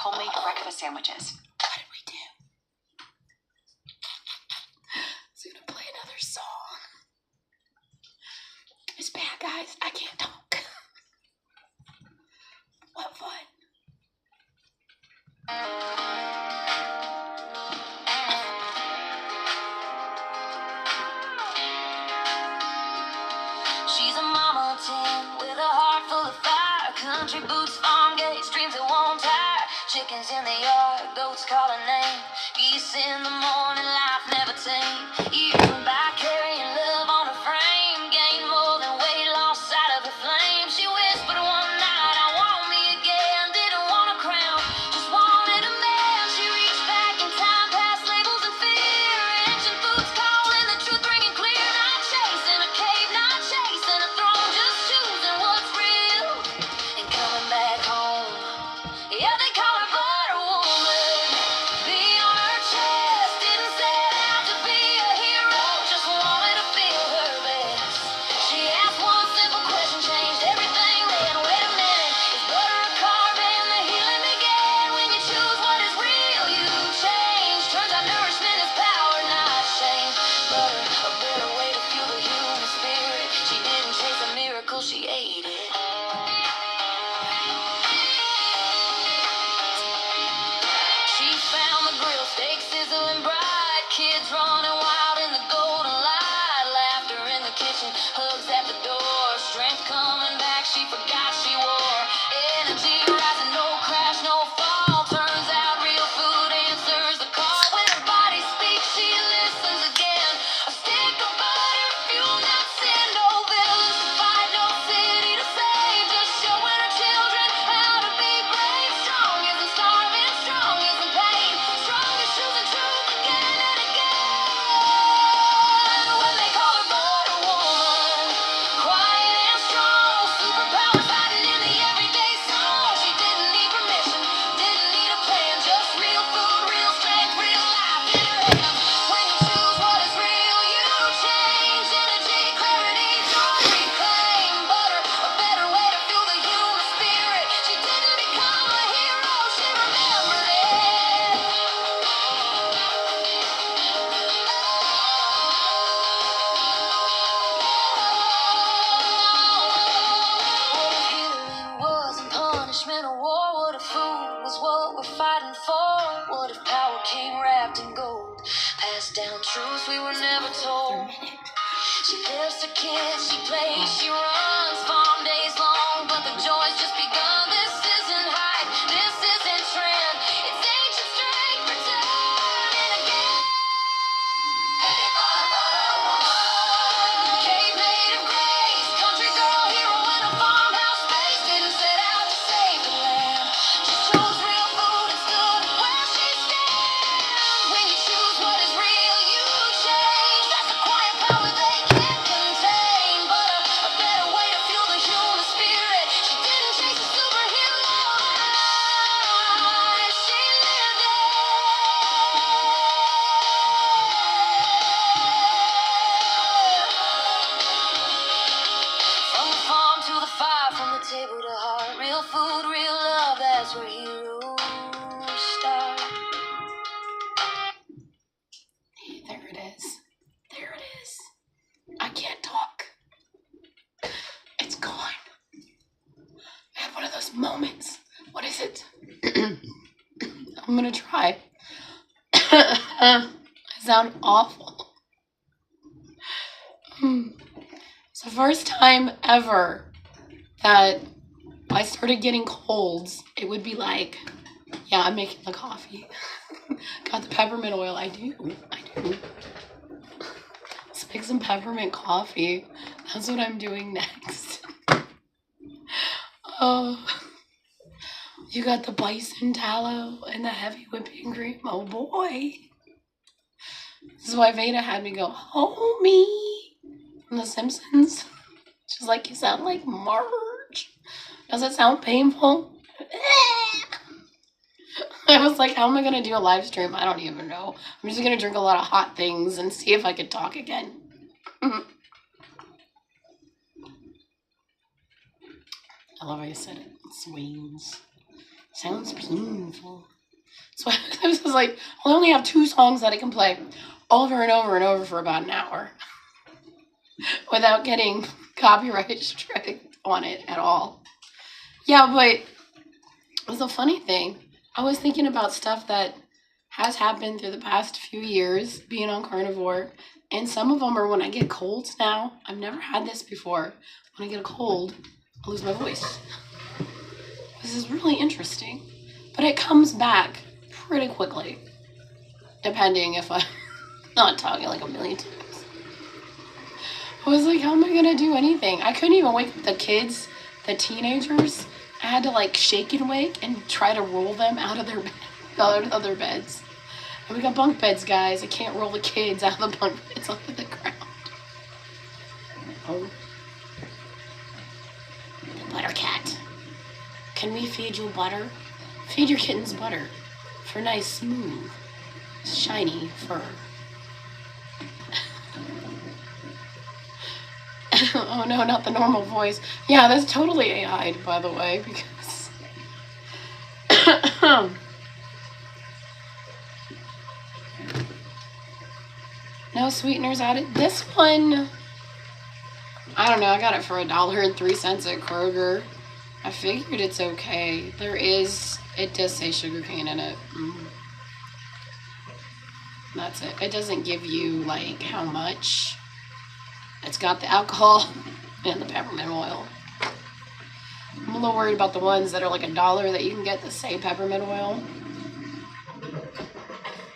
homemade breakfast sandwiches. What did we do? It's gonna play another song. It's bad, guys. I can't talk. What fun. She's a mama of 10 with a heart full of fire. Country boots, farm gates, dreams that won't tire. Chickens in the yard, goats call her name. Geese in the morning, life never tame. Years by carrying love on her frame. Gained more than weight, lost sight of the flame. She whispered one night, I want me again. Didn't want a crown, just wanted a man. She reached back in time, past labels and fear. Ancient boots calling, the truth ringing clear. Not chasing a cave, not chasing a throne, just choosing what's real and coming back home. Yeah, they call her Butter Woman. Be on her chest, didn't set out to be a hero, just wanted to feel her best. She asked one simple question, changed everything then. Wait a minute, is butter a carb and the healing began? When you choose what is real, you change. Turns out nourishment is power, not shame. Butter, a better way to fuel the human spirit. She didn't chase a miracle, she ate it. She found the grill, steak sizzling bright. Kids running wild in the golden light. Laughter in the kitchen, hugs at the door. Strength coming back, she forgot she wore. Energy rising, no crash, no fall. Turns out real food answers the call. When her body speaks, she listens again. A stick of butter, fuel, not sin. No villains to fight, no city to save. Just showing her children how to be brave. Strong isn't starving, strong isn't pain. Strong is choosing truth again and again. When they call her Butter Woman, quiet and strong, superpower fighting in the everyday song. She didn't need permission, didn't need a plan, just real food, real strength, real life in her hands. When you choose what is real, you change. Energy, clarity, joy, reclaim. Butter, a better way to fuel the human spirit. She didn't become a hero, she remembered it. What if healing wasn't punishment or war? What if food was what we're fighting for? What if power came wrapped in gold? Passed down truths we were never told. She lifts her kids, she plays, she runs. Farm days long, but the joy's just begun. This isn't hype, this isn't trend. It's ancient strength returning again. Cave made of grace, country girl hero in a farmhouse space. Didn't set out to save the land, just chose real food and stood where she stands. When you choose what is real, you change. That's a quiet power they can't contain. But a better way to fuel the human spirit. She didn't chase a superhero life, she lived it. From the farm to the fire, from the table to heart. Real food, real love, that's where heroes start. There it is. There it is. I can't talk. It's gone. I had one of those moments. What is it? I'm gonna try. I sound awful. It's the first time ever that I started getting colds. It would be like, yeah, I'm making the coffee. Got the peppermint oil. I do. Let's make some peppermint coffee. That's what I'm doing next. Oh, you got the bison tallow and the heavy whipping cream. Oh boy. This is why Veda had me go, homie, from The Simpsons. She's like, you sound like Marge. Does it sound painful? I was like, how am I going to do a live stream? I don't even know. I'm just going to drink a lot of hot things and see if I can talk again. I love how you said it. Swains. Sounds painful. So I was like, I only have 2 songs that I can play over and over and over for about an hour without getting copyright strike on it at all. Yeah, but it was a funny thing. I was thinking about stuff that has happened through the past few years being on carnivore, and some of them are when I get colds now. I've never had this before. When I get a cold, I lose my voice. This is really interesting, but it comes back pretty quickly, depending if I'm not talking like a million times. I was like, how am I gonna do anything? I couldn't even wake up the kids, the teenagers. I had to like shake and wake and try to roll them out of their beds. And we got bunk beds, guys. I can't roll the kids out of the bunk beds onto the ground. Oh. The butter cat. Can we feed you butter? Feed your kittens butter for nice, smooth, shiny fur. Oh no, not the normal voice. Yeah, that's totally AI'd, by the way, because... No sweeteners added. This one, I don't know, I got it for $1.03 at Kroger. I figured it's okay. It does say sugarcane in it. That's it. It doesn't give you, like, how much. It's got the alcohol and the peppermint oil. I'm a little worried about the ones that are like $1 that you can get that say peppermint oil.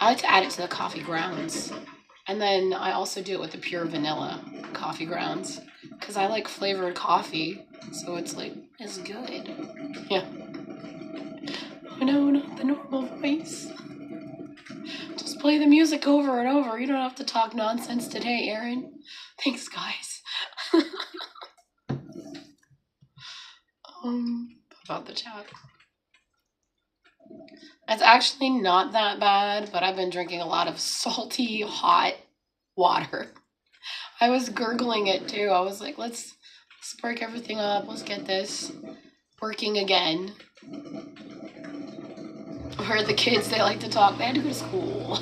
I like to add it to the coffee grounds. And then I also do it with the pure vanilla coffee grounds. Because I like flavored coffee. So it's like, it's good. Yeah. Oh no, not the normal voice. Just play the music over and over. You don't have to talk nonsense today, Erin. Thanks, guys. About the chat. It's actually not that bad, but I've been drinking a lot of salty, hot water. I was gurgling it too. I was like, let's break everything up. Let's get this working again. I heard the kids, they like to talk. They had to go to school.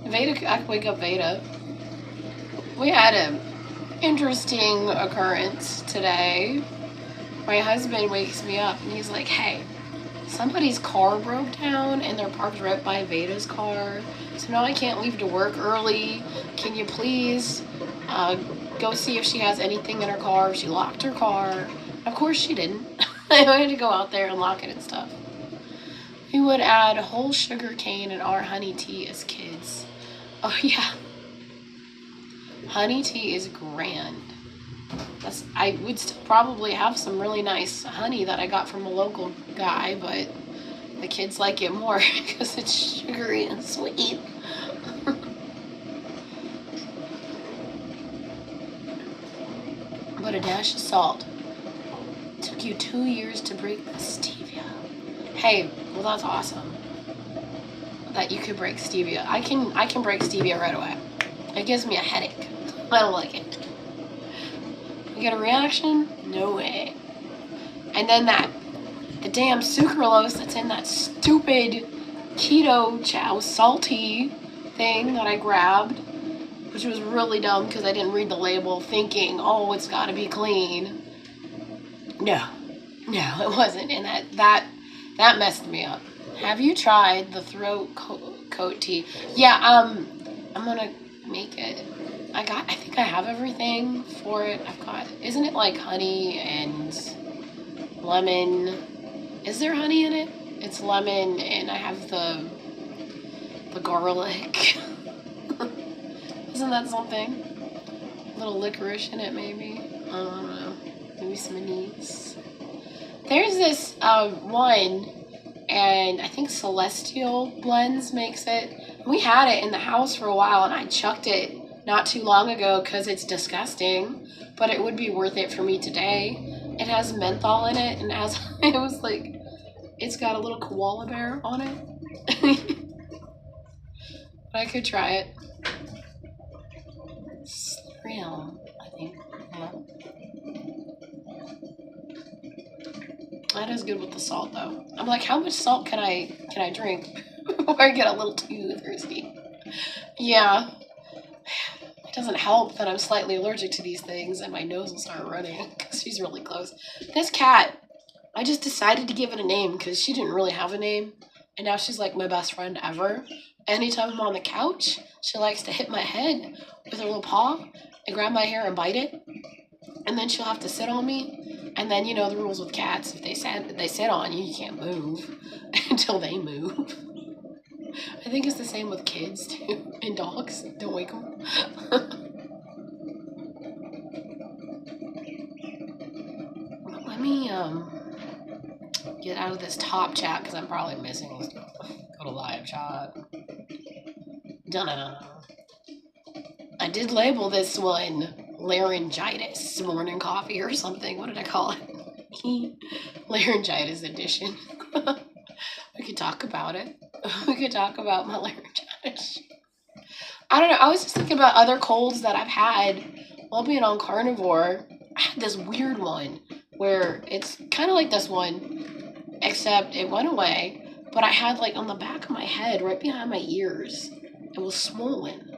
Veda, I wake up Veda. We had an interesting occurrence today. My husband wakes me up and he's like, hey, somebody's car broke down and they're parked right by Veda's car. So now I can't leave to work early. Can you please go see if she has anything in her car, if she locked her car? Of course she didn't. I had to go out there and lock it and stuff. We would add whole sugar cane in our honey tea as kids. Oh yeah. Honey tea is grand. I would still probably have some really nice honey that I got from a local guy, but the kids like it more because it's sugary and sweet. But a dash of salt. It took you 2 years to break the stevia. Hey, well that's awesome. That you could break stevia. I can break stevia right away. It gives me a headache. I don't like it. You get a reaction? No way. And then the damn sucralose that's in that stupid keto chow salty thing that I grabbed, which was really dumb because I didn't read the label thinking, oh, it's got to be clean. No, it wasn't. And that messed me up. Have you tried the throat coat tea? Yeah, I'm gonna make it. I think I have everything for it. Isn't it like honey and lemon? Is there honey in it? It's lemon and I have the garlic. Isn't that something? A little licorice in it maybe? I don't know. Maybe some anise. There's this one, and I think Celestial Blends makes it. We had it in the house for a while and I chucked it not too long ago because it's disgusting, but it would be worth it for me today. It has menthol in it and it was like, it's got a little koala bear on it. But I could try it. Slurry, I think. Yeah. That is good with the salt, though. I'm like, how much salt can I drink before I get a little too thirsty? Yeah. It doesn't help that I'm slightly allergic to these things and my nose will start running because she's really close. This cat, I just decided to give it a name because she didn't really have a name. And now she's like my best friend ever. Anytime I'm on the couch, she likes to hit my head with her little paw and grab my hair and bite it. And then she'll have to sit on me. And then, you know, the rules with cats, if they sit on you, you can't move until they move. I think it's the same with kids, too, and dogs. Don't wake them. But let me get out of this top chat because I'm probably missing stuff. Go to live chat. Dun-dun-dun. I did label this one laryngitis morning coffee or something. What did I call it? Laryngitis edition. We could talk about it. We could talk about my laryngitis. I don't know. I was just thinking about other colds that I've had while being on carnivore. I had this weird one where it's kind of like this one, except it went away. But I had like on the back of my head, right behind my ears, it was swollen.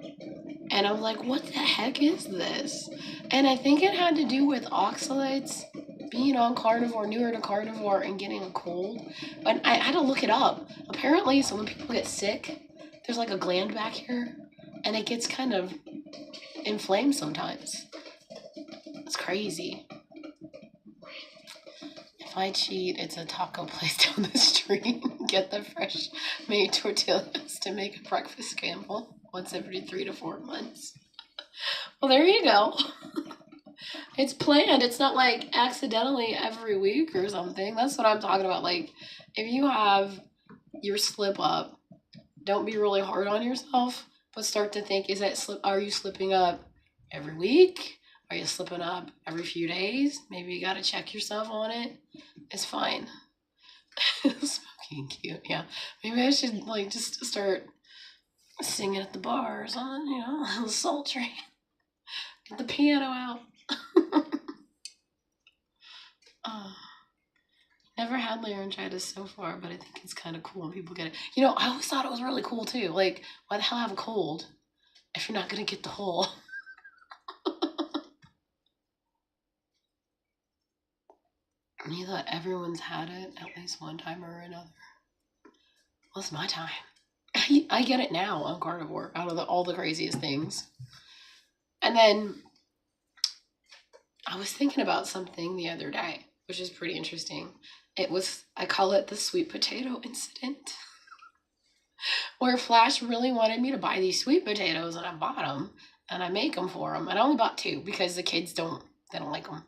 And I'm like, what the heck is this? And I think it had to do with oxalates, being on carnivore, newer to carnivore, and getting a cold. But I had to look it up. Apparently, so when people get sick, there's like a gland back here, and it gets kind of inflamed sometimes. It's crazy. If I cheat, it's a taco place down the street. Get the fresh made tortillas to make a breakfast scramble once every 3 to 4 months. Well, there you go. It's planned. It's not like accidentally every week or something. That's what I'm talking about. Like, if you have your slip up, don't be really hard on yourself, but start to think, are you slipping up every week? Are you slipping up every few days? Maybe you got to check yourself on it. It's fine. Smoking cute. Yeah. Maybe I should like just start singing at the bar or something, you know, a little sultry. Get the piano out. Never had laryngitis so far, but I think it's kind of cool when people get it. You know, I always thought it was really cool too. Like, why the hell have a cold if you're not going to get the whole? You thought everyone's had it at least one time or another. Well, it's my time. I get it now on carnivore out of all the craziest things. And then I was thinking about something the other day, which is pretty interesting. I call it the sweet potato incident, where Flash really wanted me to buy these sweet potatoes, and I bought them, and I make them for him. And I only bought 2 because the kids don't like them.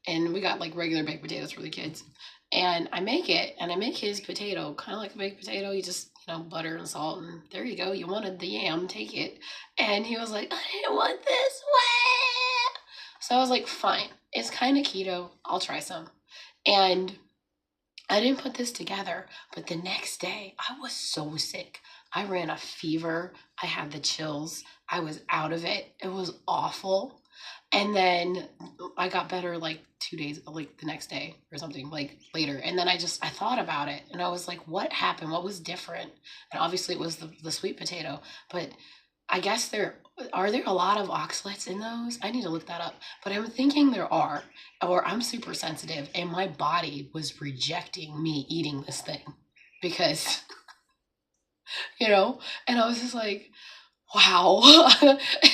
And we got like regular baked potatoes for the kids. And I make it, and I make his potato kind of like a baked potato. You just, you know, butter and salt, and there you go. You wanted the yam, take it. And he was like, I didn't want this way. So I was like, fine. It's kind of keto. I'll try some. And I didn't put this together, but the next day I was so sick. I ran a fever. I had the chills. I was out of it. It was awful. And then I got better like 2 days, like the next day or something, like later. And then I thought about it, and I was like, what happened? What was different? And obviously it was the sweet potato, but I guess are there a lot of oxalates in those? I need to look that up, but I'm thinking there are, or I'm super sensitive and my body was rejecting me eating this thing because, you know, and I was just like, wow,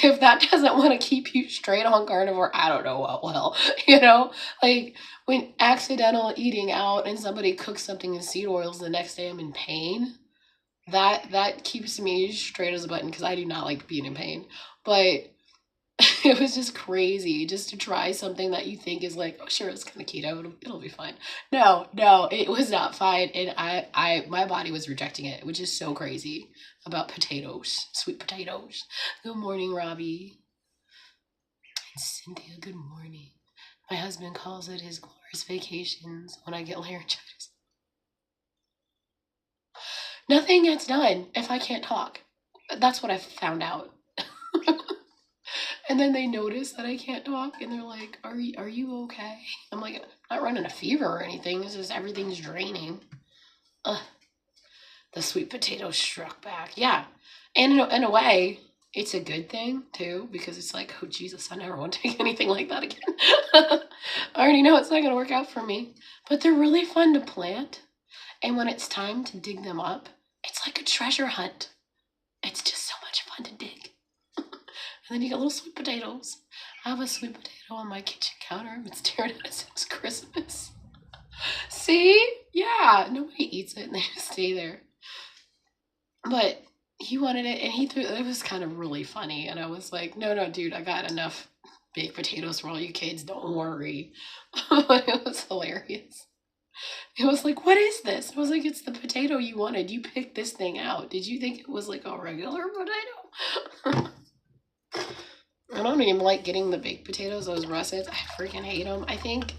if that doesn't want to keep you straight on carnivore, I don't know what will, you know, like when accidental eating out and somebody cooks something in seed oils, the next day I'm in pain. That keeps me straight as a button because I do not like being in pain. But it was just crazy just to try something that you think is like, oh, sure, it's kind of keto. It'll be fine. No, it was not fine. And my body was rejecting it, which is so crazy about potatoes, sweet potatoes. Good morning, Robbie. And Cynthia, good morning. My husband calls it his glorious vacations when I get laryngitis. Nothing gets done if I can't talk. That's what I found out. And then they notice that I can't talk, and they're like, are you okay? I'm like, I'm not running a fever or anything. It's just everything's draining. The sweet potato struck back. Yeah. And in a way, it's a good thing, too, because it's like, oh, Jesus, I never want to take anything like that again. I already know it's not going to work out for me. But they're really fun to plant. And when it's time to dig them up, it's like a treasure hunt. It's just so much fun to dig. And then you get little sweet potatoes. I have a sweet potato on my kitchen counter. I've been staring at it since Christmas. See? Yeah. Nobody eats it and they just stay there. But he wanted it and he threw it. It was kind of really funny. And I was like, no, dude, I got enough baked potatoes for all you kids. Don't worry. But it was hilarious. It was like, what is this? I was like, it's the potato you wanted. You picked this thing out. Did you think it was like a regular potato? I don't even like getting the baked potatoes, those russets. I freaking hate them. I think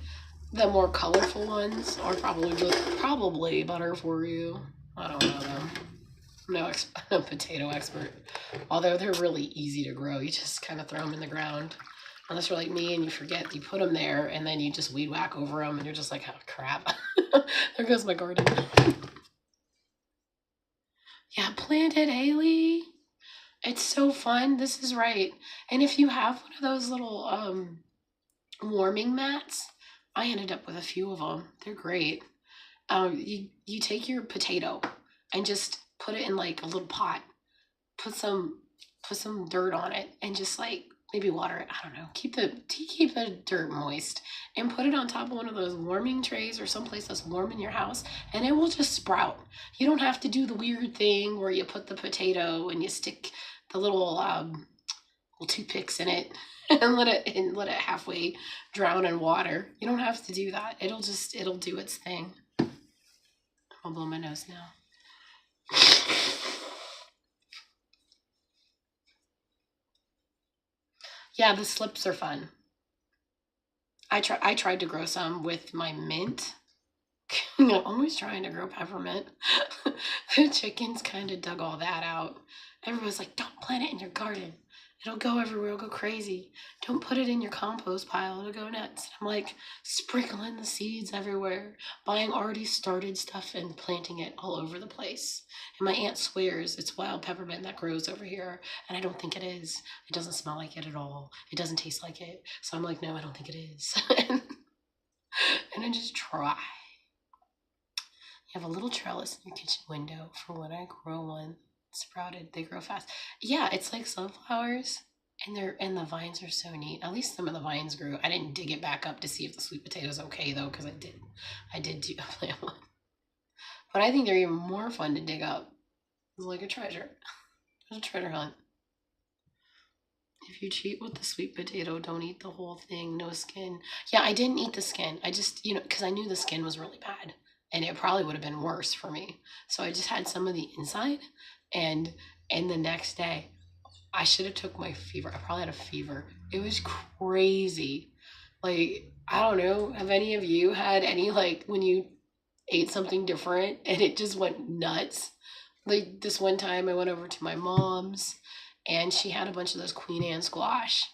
the more colorful ones are probably better for you. I don't know them. I'm no potato expert. Although they're really easy to grow. You just kind of throw them in the ground. Unless you're like me and you forget, you put them there and then you just weed whack over them and you're just like, oh crap. There goes my garden. Yeah, planted, Haley. It's so fun. This is right. And if you have one of those little warming mats, I ended up with a few of them. They're great. You take your potato and just put it in like a little pot. Put some dirt on it and just like maybe water it. I don't know. Keep the dirt moist and put it on top of one of those warming trays or someplace that's warm in your house, and it will just sprout. You don't have to do the weird thing where you put the potato and you stick the little toothpicks in it and let it halfway drown in water. You don't have to do that. It'll do its thing. I'll blow my nose now. Yeah, the slips are fun. I tried to grow some with my mint. I'm always trying to grow peppermint. The chickens kind of dug all that out. Everyone's like, don't plant it in your garden. It'll go everywhere. It'll go crazy. Don't put it in your compost pile. It'll go nuts. I'm like sprinkling the seeds everywhere, buying already started stuff and planting it all over the place. And my aunt swears it's wild peppermint that grows over here. And I don't think it is. It doesn't smell like it at all. It doesn't taste like it. So I'm like, no, I don't think it is. And I just try. You have a little trellis in your kitchen window for when I grow one. Sprouted, they grow fast. Yeah, it's like sunflowers, and the vines are so neat. At least some of the vines grew. I didn't dig it back up to see if the sweet potato's okay though, because I did plant one. But I think they're even more fun to dig up. It's like a treasure. It's a treasure hunt. If you cheat with the sweet potato, don't eat the whole thing. No skin. Yeah, I didn't eat the skin. I just, because I knew the skin was really bad, and it probably would have been worse for me. So I just had some of the inside. And the next day, I should have took my fever. I probably had a fever. It was crazy. Like, I don't know. Have any of you had any, like, when you ate something different and it just went nuts? Like, this one time I went over to my mom's and she had a bunch of those Queen Anne squash.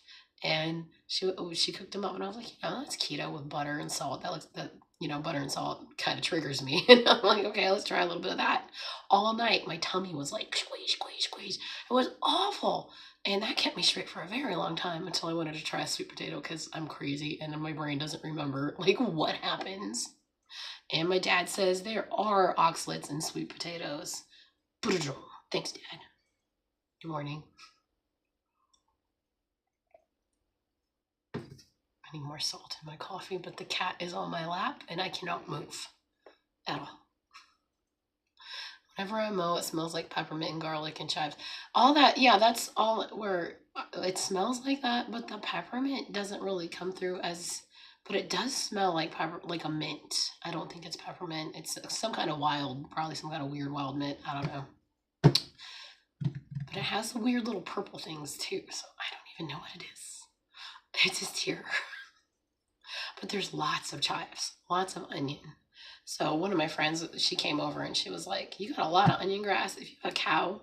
And she cooked them up and I was like, that's keto with butter and salt. Butter and salt kind of triggers me. And I'm like, okay, let's try a little bit of that. All night, my tummy was like, squeeze, squeeze, squeeze. It was awful. And that kept me straight for a very long time until I wanted to try a sweet potato because I'm crazy and my brain doesn't remember, like, what happens. And my dad says there are oxalates in sweet potatoes. Thanks, Dad. Good morning. I need more salt in my coffee, but the cat is on my lap and I cannot move at all. Whenever I mow, it smells like peppermint and garlic and chives. All that, yeah, that's all where it smells like that, but the peppermint doesn't really come through but it does smell like like a mint. I don't think it's peppermint. It's some kind of probably some kind of weird wild mint. I don't know. But it has the weird little purple things too, so I don't even know what it is. It's just here. But there's lots of chives, lots of onion. So one of my friends, she came over and she was like, you got a lot of onion grass. If you have a cow,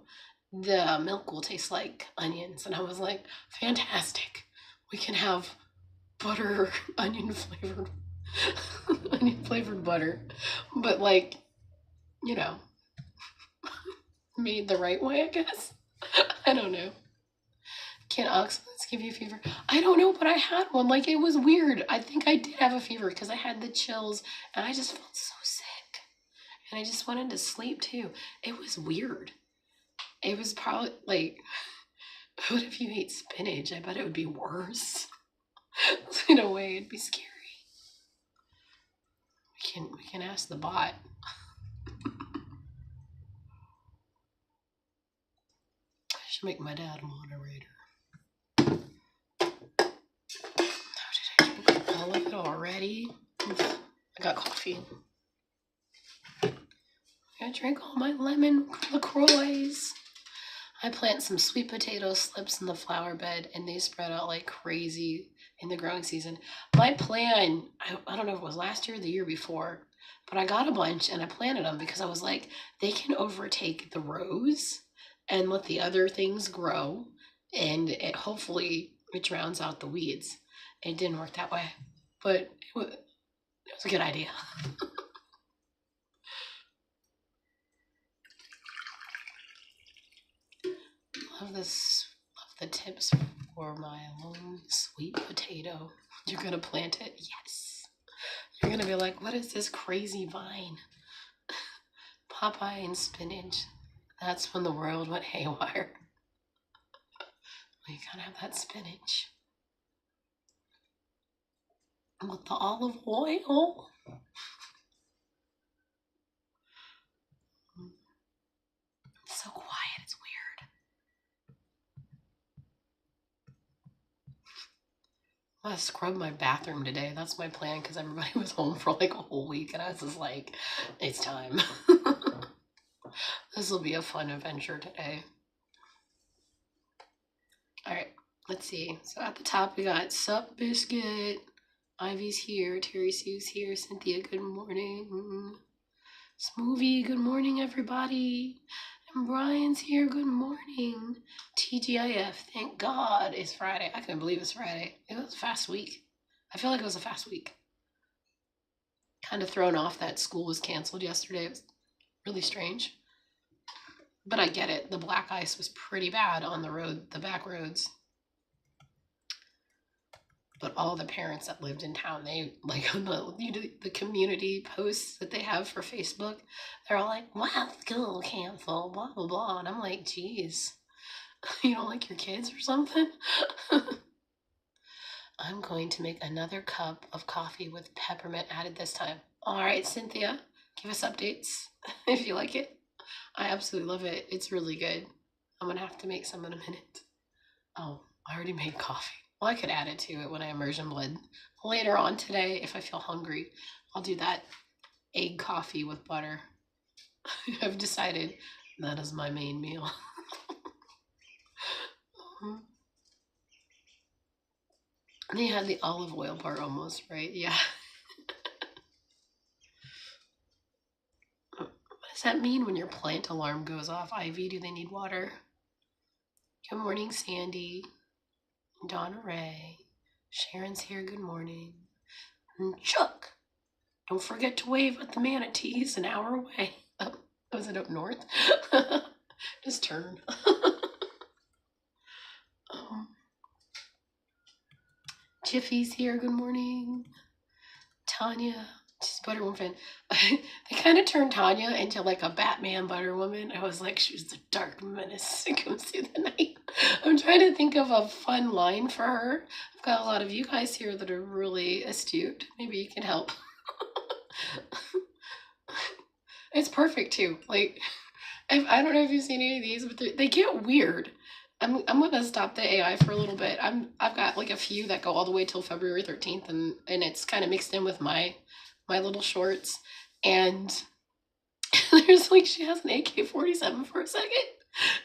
the milk will taste like onions. And I was like, fantastic. We can have butter, onion flavored butter. But like, you know, made the right way, I guess. I don't know. Can oxalates give you fever? I don't know, but I had one. Like, it was weird. I think I did have a fever because I had the chills and I just felt so sick. And I just wanted to sleep too. It was weird. It was probably like, what if you ate spinach? I bet it would be worse. In a way, it'd be scary. We can ask the bot. I should make my dad a moderator. How did I drink all of it already? I got coffee. I drank all my lemon LaCroix. I plant some sweet potato slips in the flower bed and they spread out like crazy in the growing season. My plan, I don't know if it was last year or the year before, but I got a bunch and I planted them because I was like, they can overtake the rows and let the other things grow, and it hopefully it drowns out the weeds. It didn't work that way, but it was a good idea. Love the tips for my long sweet potato. You're gonna plant it? Yes. You're gonna be like, what is this crazy vine? Popeye and spinach. That's when the world went haywire. We gotta have that spinach. With the olive oil. It's so quiet, it's weird. I'm gonna scrub my bathroom today. That's my plan because everybody was home for like a whole week and I was just like, it's time. This will be a fun adventure today. All right, let's see. So at the top we got Sup Biscuit. Ivy's here. Terri Sue's here. Cynthia, good morning. Smoothie, good morning, everybody. And Brian's here. Good morning. TGIF, thank God it's Friday. I couldn't believe it's Friday. It was a fast week. I feel like it was a fast week. Kind of thrown off that school was canceled yesterday. It was really strange. But I get it. The black ice was pretty bad on the road, the back roads. But all the parents that lived in town, they like on the community posts that they have for Facebook, they're all like, wow, school canceled, blah, blah, blah. And I'm like, geez, you don't like your kids or something? I'm going to make another cup of coffee with peppermint added this time. All right, Cynthia, give us updates if you like it. I absolutely love it. It's really good. I'm going to have to make some in a minute. Oh, I already made coffee. Well, I could add it to it when I immersion blend. Later on today, if I feel hungry, I'll do that egg coffee with butter. I've decided that is my main meal. And they had the olive oil part almost, right? Yeah. What does that mean when your plant alarm goes off? Ivy, do they need water? Good morning, Sandy. Donna Ray. Sharon's here, good morning. And Chuck, don't forget to wave at the manatees an hour away. Oh, was it up north? Just turn. Jiffy's here, good morning. Tanya, she's a Butter Woman fan. They kind of turned Tanya into like a Batman Butter Woman. I was like, she was the dark menace that comes through the night. I'm trying to think of a fun line for her. I've got a lot of you guys here that are really astute. Maybe you can help. It's perfect too. Like, I don't know if you've seen any of these, but they get weird. I'm gonna stop the AI for a little bit. I've got like a few that go all the way till February 13th, and it's kind of mixed in with my little shorts. And there's like, she has an AK-47 for a second,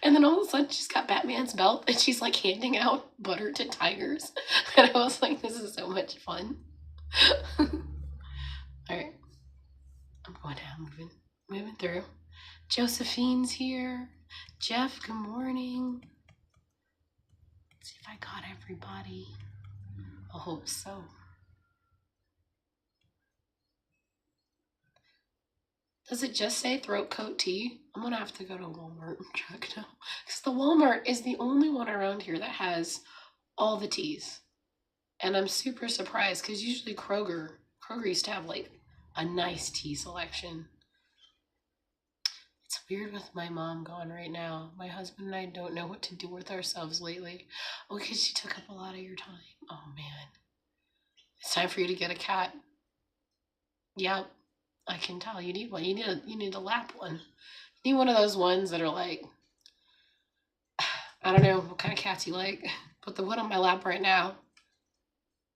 and then all of a sudden she's got Batman's belt and she's like handing out butter to tigers. And I was like, this is so much fun. All right, I'm going down, moving through. Josephine's here. Jeff, good morning. Let's see if I got everybody. I hope so. Does it just say throat coat tea? I'm gonna have to go to Walmart and check now. Because the Walmart is the only one around here that has all the teas. And I'm super surprised because usually Kroger used to have like a nice tea selection. It's weird with my mom gone right now. My husband and I don't know what to do with ourselves lately. Oh, because she took up a lot of your time. Oh man. It's time for you to get a cat. Yep. I can tell you need one. You need a lap one. You need one of those ones that are like, I don't know what kind of cats you like, but the one on my lap right now,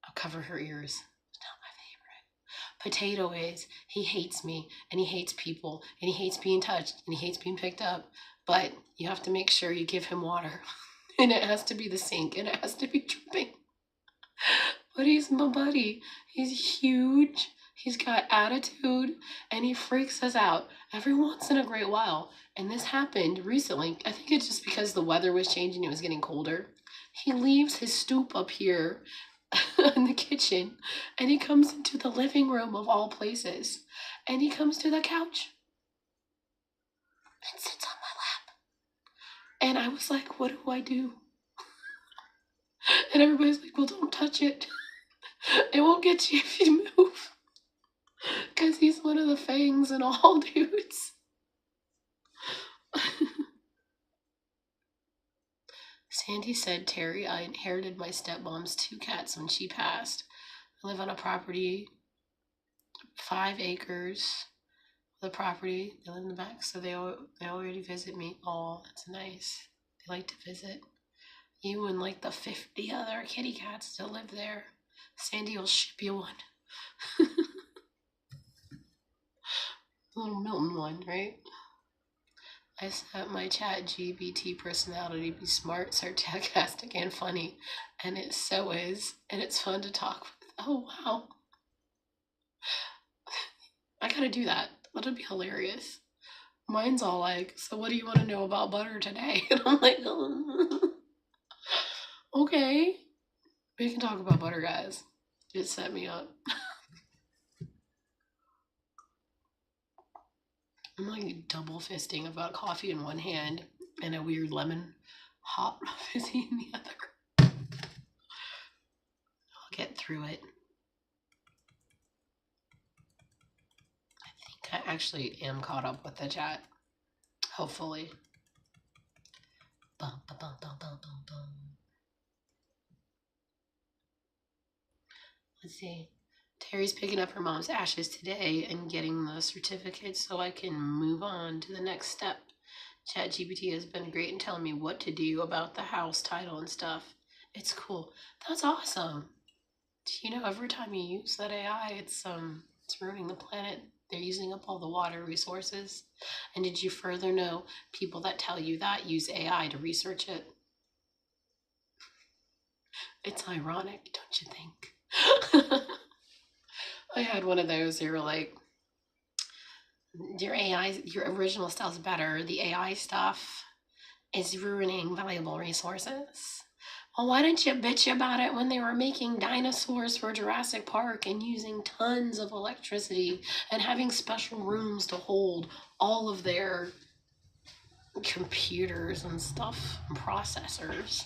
I'll cover her ears. It's not my favorite. Potato is, he hates me, and he hates people, and he hates being touched, and he hates being picked up, but you have to make sure you give him water, and it has to be the sink, and it has to be dripping. But he's my buddy. He's huge. He's got attitude, and he freaks us out every once in a great while. And this happened recently. I think it's just because the weather was changing. It was getting colder. He leaves his stoop up here in the kitchen, and he comes into the living room of all places, and he comes to the couch and sits on my lap. And I was like, what do I do? And everybody's like, well, don't touch it. It won't get you if you move. Because he's one of the fangs and all dudes. Sandy said, Terry, I inherited my stepmom's 2 cats when she passed. I live on a property, 5 acres. The property, they live in the back, so they already visit me. Oh, that's nice. They like to visit. You and like the 50 other kitty cats still live there. Sandy will ship you one. Little Milton one, right? I set my chat GBT personality to be smart, sarcastic, and funny. And it so is. And it's fun to talk with. Oh, wow. I gotta do that. That'll be hilarious. Mine's all like, so what do you want to know about butter today? And I'm like, oh. Okay. We can talk about butter, guys. Just set me up. I'm like double fisting. I've got coffee in one hand and a weird lemon hot fizzy in the other. I'll get through it. I think I actually am caught up with the chat. Hopefully. Bum, bum, bum, bum, bum, bum, bum. Let's see. Terry's picking up her mom's ashes today and getting the certificate so I can move on to the next step. ChatGPT has been great in telling me what to do about the house title and stuff. It's cool. That's awesome. You know, every time you use that AI, it's ruining the planet. They're using up all the water resources. And did you further know people that tell you that use AI to research it? It's ironic, don't you think? I had one of those. They were like, your original stuff's better. The AI stuff is ruining valuable resources. Well, why didn't you bitch about it when they were making dinosaurs for Jurassic Park and using tons of electricity and having special rooms to hold all of their computers and stuff and processors?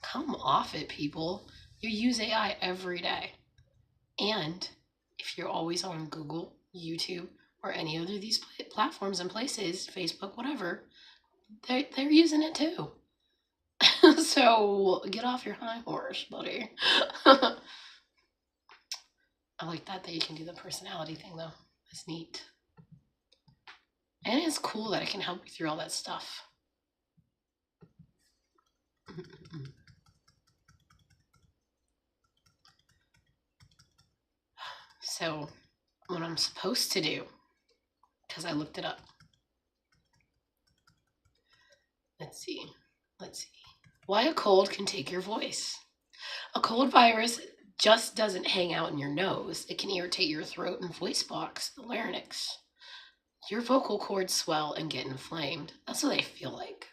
Come off it, people. You use AI every day. And if you're always on Google, YouTube, or any other of these platforms and places, Facebook, whatever, they're using it too. So get off your high horse, buddy. I like that you can do the personality thing, though. That's neat. And it's cool that it can help you through all that stuff. So, what I'm supposed to do, because I looked it up. Let's see. Why a cold can take your voice. A cold virus just doesn't hang out in your nose. It can irritate your throat and voice box, the larynx. Your vocal cords swell and get inflamed. That's what they feel like.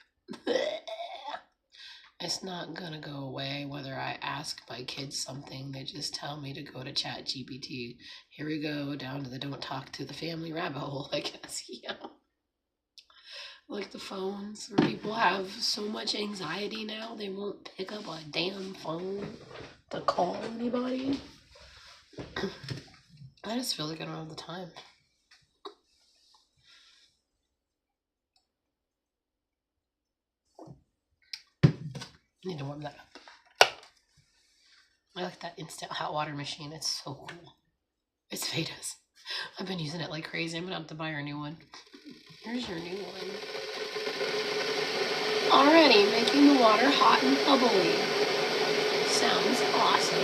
It's not gonna go away whether I ask my kids something. They just tell me to go to ChatGPT. Here we go, down to the don't talk to the family rabbit hole, I guess. Yeah. Like the phones, where people have so much anxiety now, they won't pick up a damn phone to call anybody. I just feel like I don't have the time. I need to warm that up. I like that instant hot water machine. It's so cool. It's Veda's. I've been using it like crazy. I'm gonna have to buy her a new one. Here's your new one. Already making the water hot and bubbly. Sounds awesome.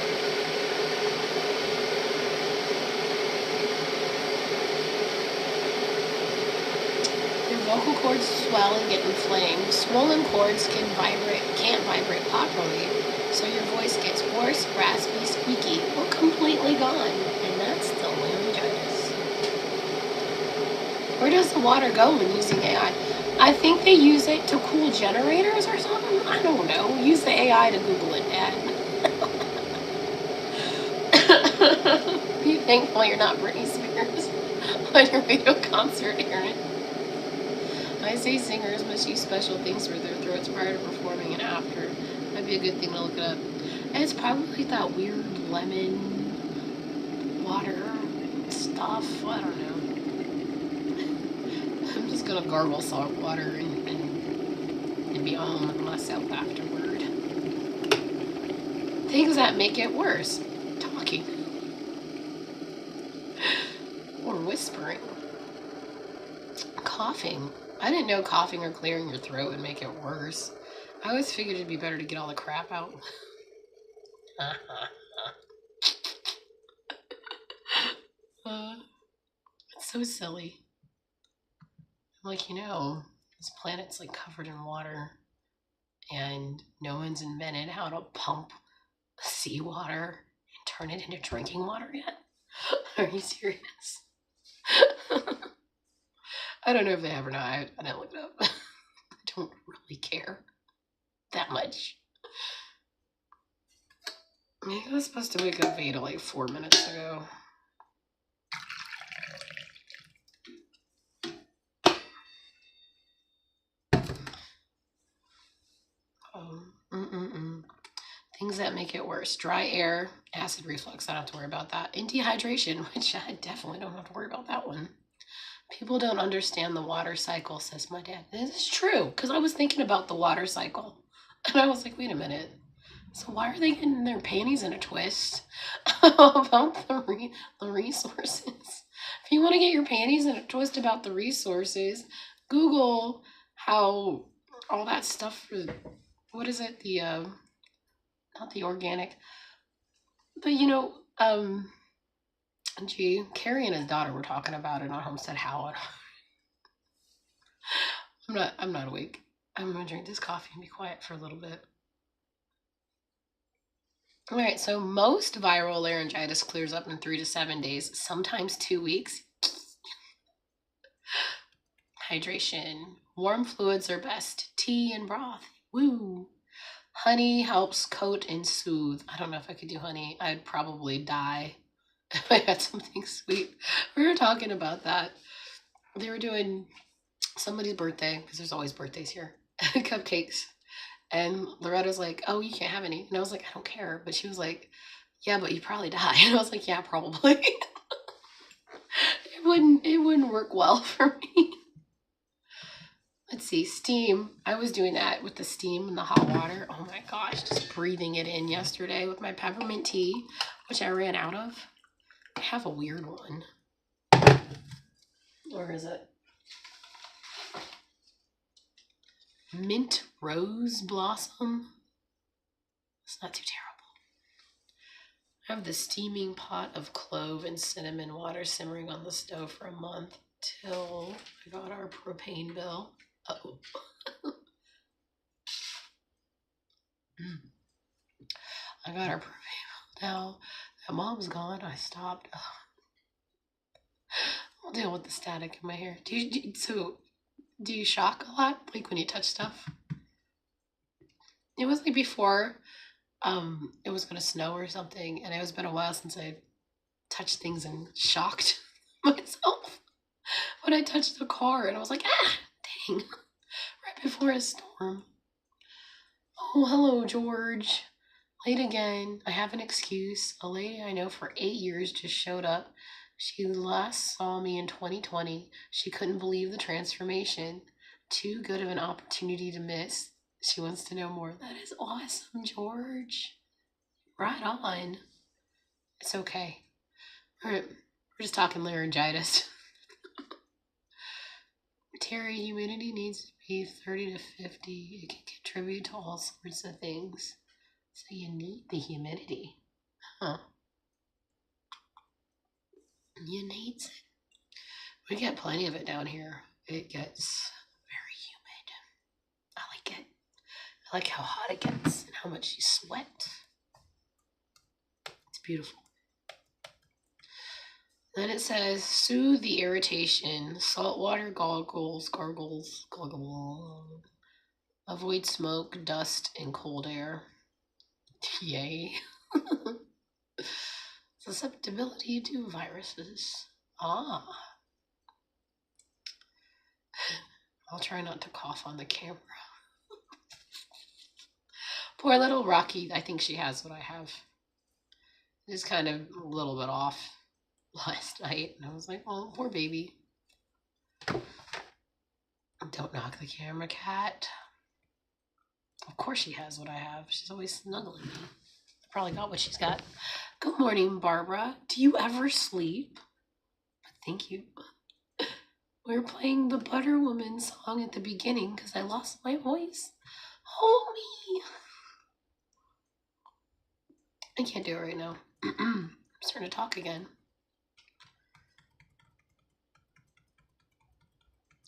Your vocal cords swell and get inflamed. Swollen cords can't vibrate properly, so your voice gets hoarse, raspy, squeaky, or completely gone. And that's the laryngitis. Where does the water go when using AI? I think they use it to cool generators or something. I don't know. Use the AI to Google it, Dad. Be thankful you're not Britney Spears on your video concert, Aaron. I say singers must use special things for their throats prior to performing and after. That'd be a good thing to look it up. And it's probably that weird lemon water stuff. I don't know. I'm just gonna gargle salt water and be on with myself afterward. Things that make it worse. Talking. Or whispering. Coughing. I didn't know coughing or clearing your throat would make it worse. I always figured it'd be better to get all the crap out. It's so silly. Like, you know, this planet's like covered in water and no one's invented how to pump seawater and turn it into drinking water yet. Are you serious? I don't know if they have or not. I didn't look it up. I don't really care that much. I was supposed to wake up Veda like 4 minutes ago. Things that make it worse. Dry air, acid reflux. I don't have to worry about that. And dehydration, which I definitely don't have to worry about that one. People don't understand the water cycle, says my dad. This is true, because I was thinking about the water cycle. And I was like, wait a minute. So why are they getting their panties in a twist about the resources? If you want to get your panties in a twist about the resources, Google how all that stuff for, what is it? The, not the organic, but you know, Carrie and his daughter were talking about it on Homestead How. I'm not awake. I'm gonna drink this coffee and be quiet for a little bit. All right, so most viral laryngitis clears up in 3 to 7 days, sometimes 2 weeks. Hydration. Warm fluids are best. Tea and broth. Woo. Honey helps coat and soothe. I don't know if I could do honey. I'd probably die if I had something sweet. We were talking about that. They were doing somebody's birthday, because there's always birthdays here, cupcakes. And Loretta's like, oh, you can't have any. And I was like, I don't care. But she was like, yeah, but you probably die. And I was like, yeah, probably. It wouldn't work well for me. Let's see, steam. I was doing that with the steam and the hot water. Oh my gosh, just breathing it in yesterday with my peppermint tea, which I ran out of. I have a weird one. Where is it? Mint rose blossom. It's not too terrible. I have the steaming pot of clove and cinnamon water simmering on the stove for a month till I got our propane bill. Uh-oh. I got our propane bill now. That mom's gone. I stopped. I'll deal with the static in my hair. Do you shock a lot, like when you touch stuff? It was like before it was gonna snow or something, and it was been a while since I touched things and shocked myself when I touched the car, and I was like, ah, dang, right before a storm. Oh, hello, George. Late again. I have an excuse. A lady I know for 8 years just showed up. She last saw me in 2020. She couldn't believe the transformation. Too good of an opportunity to miss. She wants to know more. That is awesome, George. Right on. It's okay. We're just talking laryngitis. Terri, humidity needs to be 30 to 50. It can contribute to all sorts of things. So you need the humidity. Huh. You need it. We get plenty of it down here. It gets very humid. I like it. I like how hot it gets and how much you sweat. It's beautiful. Then it says, soothe the irritation, saltwater gargles, avoid smoke, dust, and cold air. Yay. Susceptibility to viruses. Ah. I'll try not to cough on the camera. Poor little Rocky. I think she has what I have. It's kind of a little bit off last night, and I was like, oh, poor baby. Don't knock the camera, cat. Of course she has what I have. She's always snuggling me. Probably got what she's got. Good morning, Barbara. Do you ever sleep? Thank you. We were playing the Butter Woman song at the beginning because I lost my voice. Hold me. I can't do it right now. I'm starting to talk again.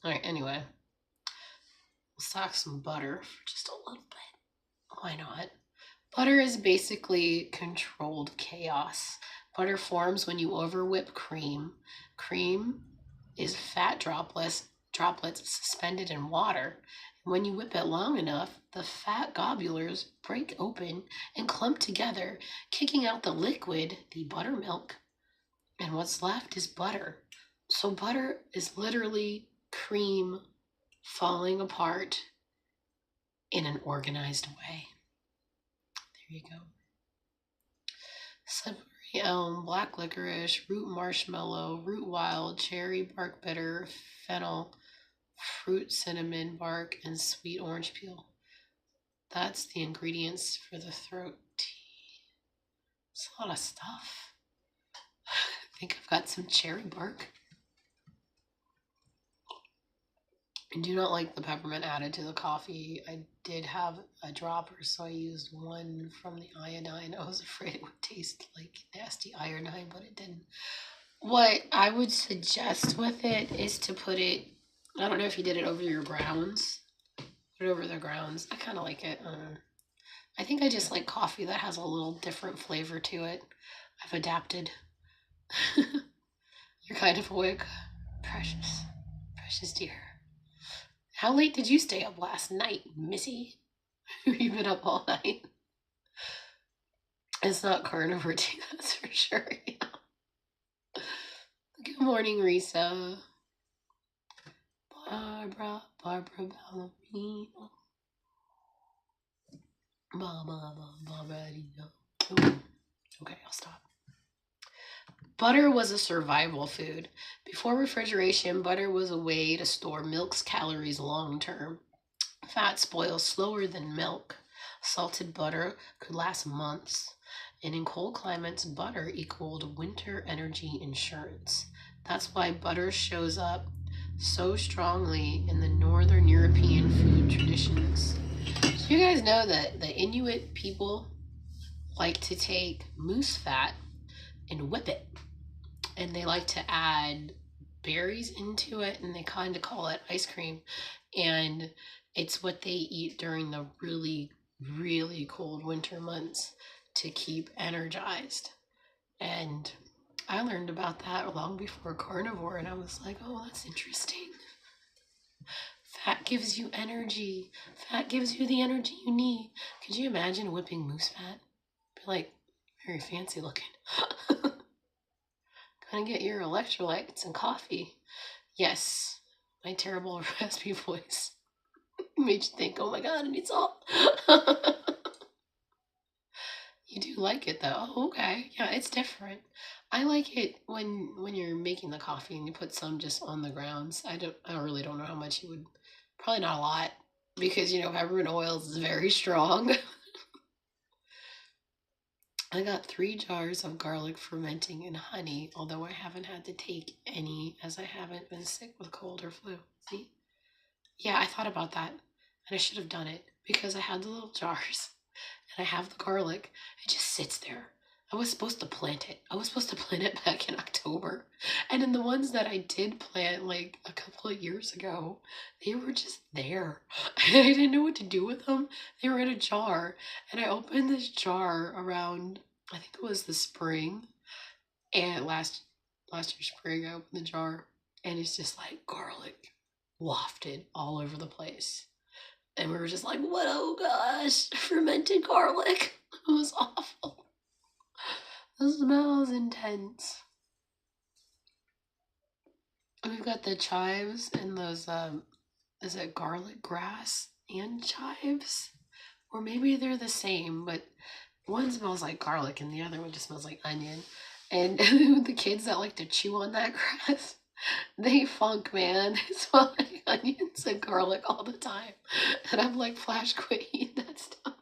Alright, anyway. We'll stock some butter for just a little bit. Why not? Butter is basically controlled chaos. Butter forms when you over whip cream. Cream is fat droplets suspended in water. When you whip it long enough, the fat globulars break open and clump together, kicking out the liquid, the buttermilk, and what's left is butter. So butter is literally cream falling apart in an organized way. There you go. Slippery elm, black licorice, root marshmallow, root wild, cherry bark bitter, fennel, fruit cinnamon bark, and sweet orange peel. That's the ingredients for the throat tea. It's a lot of stuff. I think I've got some cherry bark. I do not like the peppermint added to the coffee. I did have a dropper, so I used one from the iodine. I was afraid it would taste like nasty iodine, but it didn't. What I would suggest with it is to put it, I don't know if you did it over your grounds. Put it over the grounds. I kind of like it. I think I just like coffee that has a little different flavor to it. I've adapted. You're kind of awake. Precious dear. How late did you stay up last night, Missy? You've been up all night. It's not carnivore tea, that's for sure. Yeah. Good morning, Risa. Barbara Ballerina. Okay, I'll stop. Butter was a survival food. Before refrigeration, butter was a way to store milk's calories long term. Fat spoils slower than milk. Salted butter could last months. And in cold climates, butter equaled winter energy insurance. That's why butter shows up so strongly in the Northern European food traditions. Do you guys know that the Inuit people like to take moose fat and whip it? And they like to add berries into it, and they kind of call it ice cream. And it's what they eat during the really, really cold winter months to keep energized. And I learned about that long before carnivore, and I was like, oh, that's interesting. Fat gives you energy. Fat gives you the energy you need. Could you imagine whipping moose fat? Be like, very fancy looking. Gonna get your electrolytes and coffee. Yes, my terrible raspy voice made you think, oh my god, I need salt. You do like it though. Oh, okay. Yeah, it's different. I like it when you're making the coffee and you put some just on the grounds. I really don't know how much you would. Probably not a lot because peppermint oils is very strong. I got 3 jars of garlic fermenting in honey, although I haven't had to take any as I haven't been sick with cold or flu. See? Yeah, I thought about that and I should have done it because I had the little jars and I have the garlic. It just sits there. I was supposed to plant it. I was supposed to plant it back in October. And in the ones that I did plant like a couple of years ago, they were just there. I didn't know what to do with them. They were in a jar. And I opened this jar around, I think it was the spring. And last year's spring, I opened the jar. And it's just like garlic wafted all over the place. And we were just like, what? Oh gosh, fermented garlic. It was awful. The smell is intense. We've got the chives and those, is it garlic grass and chives? Or maybe they're the same, but one smells like garlic and the other one just smells like onion. And the kids that like to chew on that grass, they funk, man. They smell like onions and garlic all the time. And I'm like, Flash, quit eating that stuff.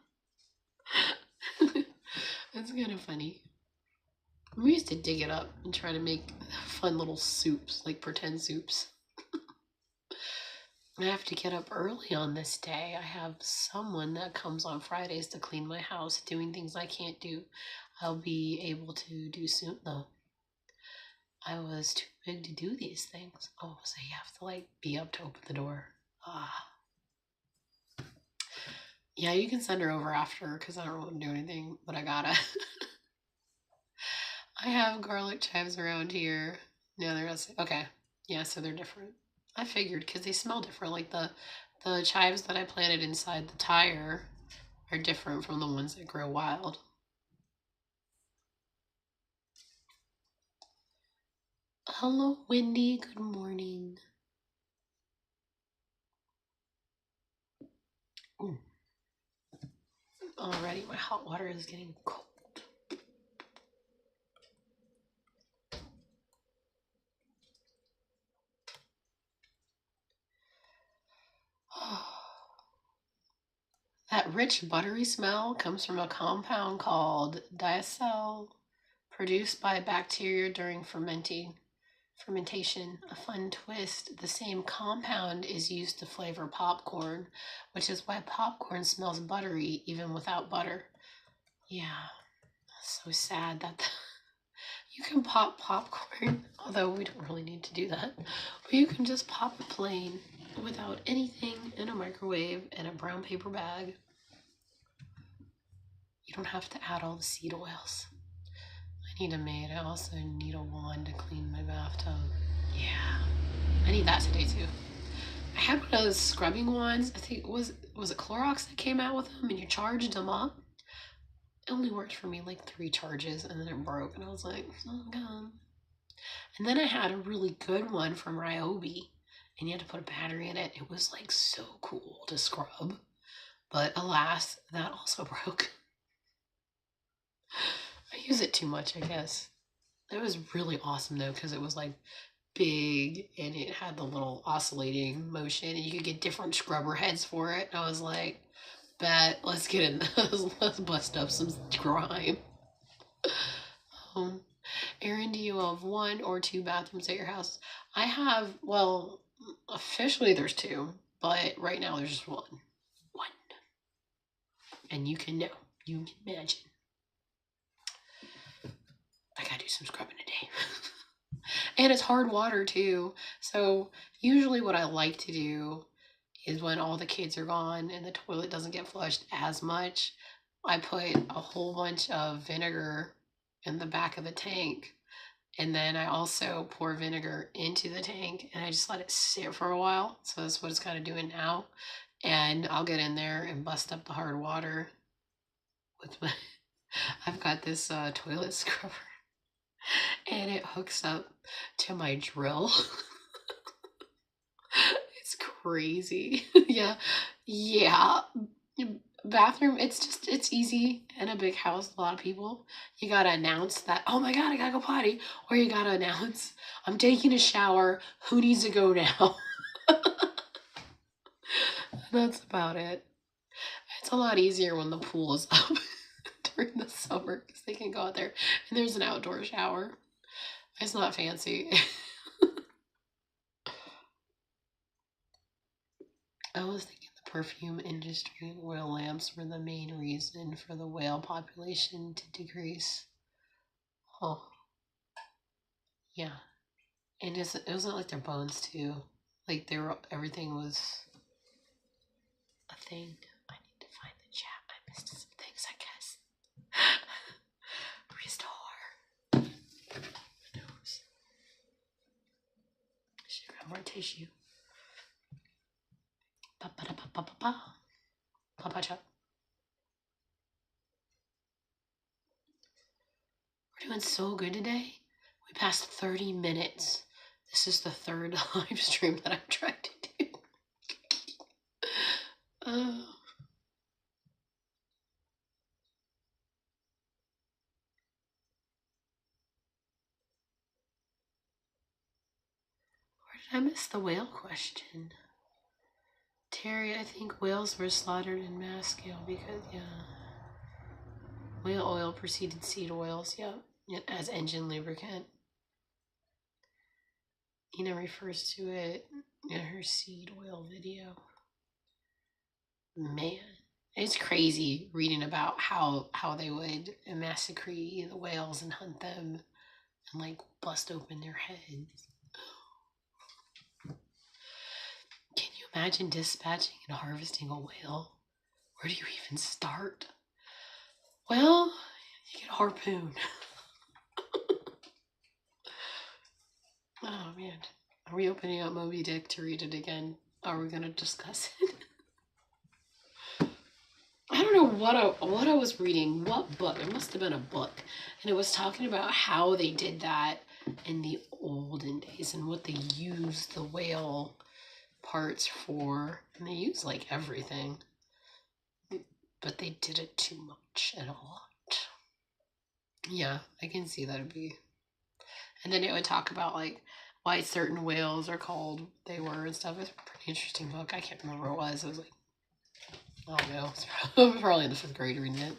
It's kind of funny. We used to dig it up and try to make fun little soups, like pretend soups. I have to get up early on this day. I have someone that comes on Fridays to clean my house, doing things I can't do. I'll be able to do soon, though. I was too big to do these things. Oh, so you have to like be up to open the door. Yeah, you can send her over after because I don't want to do anything, but I gotta. I have garlic chives around here. No, they're not. Okay. Yeah, so they're different. I figured because they smell different. Like the chives that I planted inside the tire are different from the ones that grow wild. Hello, Wendy. Good morning. Ooh. Already, my hot water is getting cold. That rich buttery smell comes from a compound called diacetyl, produced by bacteria during fermentation. A fun twist, the same compound is used to flavor popcorn, which is why popcorn smells buttery even without butter. Yeah, so sad that you can pop popcorn, although we don't really need to do that, but you can just pop it plain without anything in a microwave in a brown paper bag. You don't have to add all the seed oils. I need a maid. I also need a wand to clean my bathtub. Yeah, I need that today too. I had one of those scrubbing wands. I think was it Clorox that came out with them, and you charged them up. It only worked for me like 3 charges, and then it broke, and I was like, oh god. And then I had a really good one from Ryobi, and you had to put a battery in it. It was like so cool to scrub, but alas, that also broke. I use it too much, I guess. It was really awesome though, because it was like big and it had the little oscillating motion, and you could get different scrubber heads for it. And I was like, bet, let's get in this. Let's bust up some grime. Erin, do you have 1 or 2 bathrooms at your house? I have, well, officially there's 2, but right now there's just 1. And you can know, you can imagine. I gotta do some scrubbing today. And it's hard water too. So usually what I like to do is when all the kids are gone and the toilet doesn't get flushed as much, I put a whole bunch of vinegar in the back of the tank And then I also pour vinegar into the tank and I just let it sit for a while. So that's what it's kind of doing now. And I'll get in there and bust up the hard water with my, I've got this toilet scrubber and it hooks up to my drill. It's crazy. Yeah. Yeah. Bathroom, it's easy in a big house, a lot of people. You gotta announce that, oh my god, I gotta go potty. Or you gotta announce, I'm taking a shower, who needs to go now? That's about it. It's a lot easier when the pool is up during the summer because they can go out there and there's an outdoor shower. It's not fancy. I was thinking the perfume industry and oil lamps were the main reason for the whale population to decrease. Oh, yeah. And it wasn't like their bones too. Like everything was a thing. I need to find the chat. I missed some things, I guess. Restore. My nose. Should grab more tissue. Papa chop. We're doing so good today. We passed 30 minutes. This is the third live stream that I've tried to do. Where did I miss the whale question? Terry, I think whales were slaughtered in mass scale because, yeah. Whale oil preceded seed oils, yep, as engine lubricant. Ina refers to it in her seed oil video. Man, it's crazy reading about how they would massacre the whales and hunt them and like bust open their heads. Can you imagine dispatching and harvesting a whale? Where do you even start? Well, you get a harpoon. Oh man, are we opening up Moby Dick to read it again? Are we gonna discuss it? I don't know what I was reading, what book. It must have been a book, and it was talking about how they did that in the olden days and what they used the whale parts for, and they used like everything, but they did it too much and a lot. Yeah, I can see that it'd be. And then it would talk about like why certain whales are called what they were and stuff. It's a pretty interesting book. I can't remember what it was. It was like, I don't know. I was probably in the 5th grade reading it.